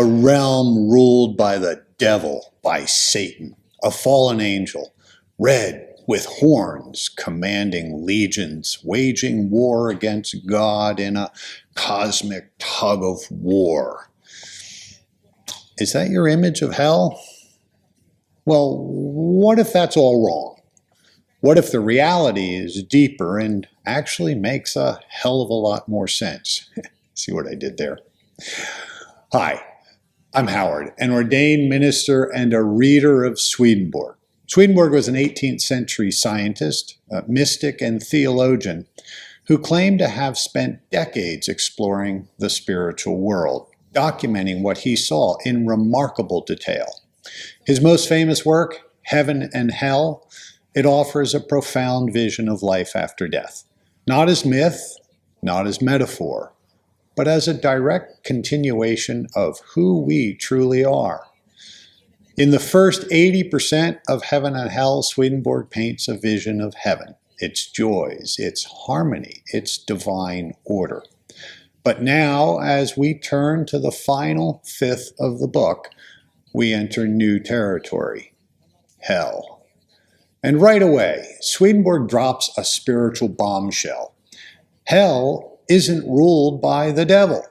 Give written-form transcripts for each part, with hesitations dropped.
a realm ruled by the devil, by Satan, a fallen angel, red with horns, commanding legions, waging war against God in a cosmic tug of war. Is that your image of hell? Well, what if that's all wrong? What if the reality is deeper and actually makes a hell of a lot more sense? See what I did there? Hi, I'm Howard, an ordained minister and a reader of Swedenborg. Swedenborg was an 18th century scientist, mystic, and theologian who claimed to have spent decades exploring the spiritual world, documenting what he saw in remarkable detail. His most famous work, Heaven and Hell, it offers a profound vision of life after death, not as myth, not as metaphor, but as a direct continuation of who we truly are. In the first 80% of Heaven and Hell, Swedenborg paints a vision of heaven, its joys, its harmony, its divine order. But now, as we turn to the final fifth of the book, we enter new territory, hell. And right away, Swedenborg drops a spiritual bombshell. Hell isn't ruled by the devil.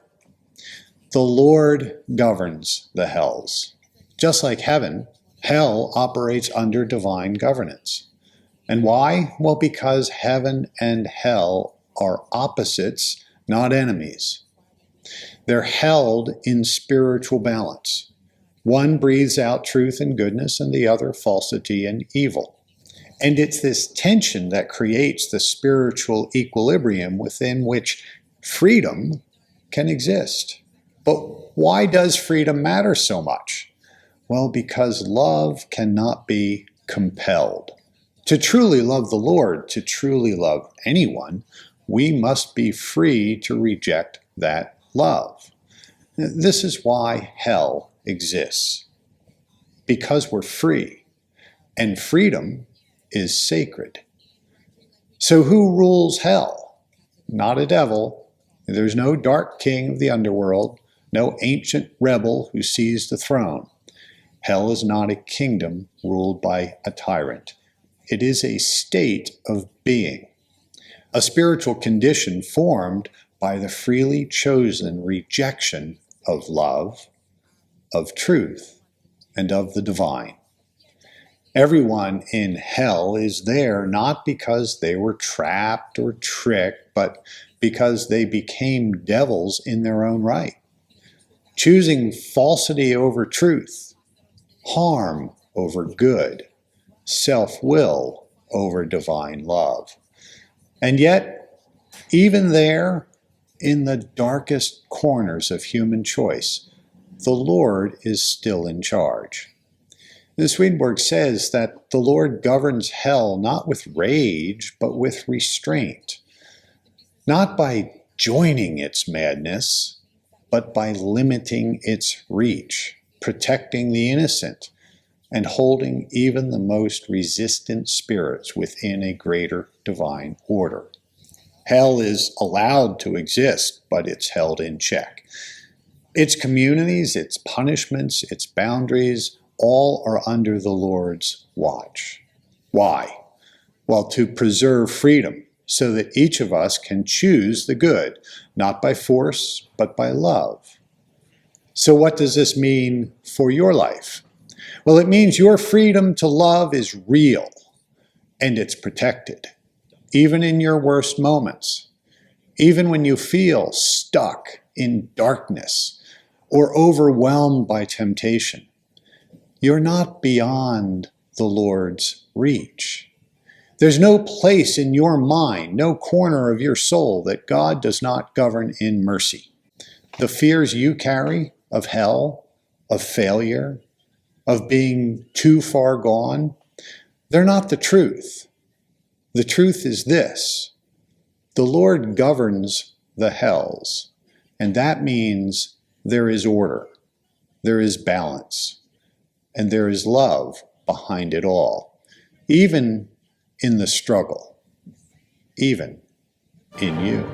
The Lord governs the hells. Just like heaven, hell operates under divine governance. And why? Well, because heaven and hell are opposites, not enemies. They're held in spiritual balance. One breathes out truth and goodness, and the other falsity and evil. And it's this tension that creates the spiritual equilibrium within which freedom can exist. But why does freedom matter so much? Well, because love cannot be compelled. To truly love the Lord, to truly love anyone, we must be free to reject that love. This is why hell exists. Because we're free, and freedom is sacred. So who rules hell? Not a devil. There's no dark king of the underworld, no ancient rebel who seized the throne. Hell is not a kingdom ruled by a tyrant. It is a state of being, a spiritual condition formed by the freely chosen rejection of love, of truth, and of the divine. Everyone in hell is there not because they were trapped or tricked, but because they became devils in their own right, choosing falsity over truth, harm over good, self-will over divine love. And yet, even there, in the darkest corners of human choice, the Lord is still in charge. Swedenborg says that the Lord governs hell not with rage, but with restraint, not by joining its madness, but by limiting its reach, protecting the innocent, and holding even the most resistant spirits within a greater divine order. Hell is allowed to exist, but it's held in check. Its communities, its punishments, its boundaries, all are under the Lord's watch. Why? Well, to preserve freedom so that each of us can choose the good, not by force, but by love. So what does this mean for your life? Well, it means your freedom to love is real and it's protected, even in your worst moments, even when you feel stuck in darkness or overwhelmed by temptation. You're not beyond the Lord's reach. There's no place in your mind, no corner of your soul that God does not govern in mercy. The fears you carry of hell, of failure, of being too far gone, they're not the truth. The truth is this: the Lord governs the hells, and that means there is order, there is balance, and there is love behind it all, even in the struggle, even in you.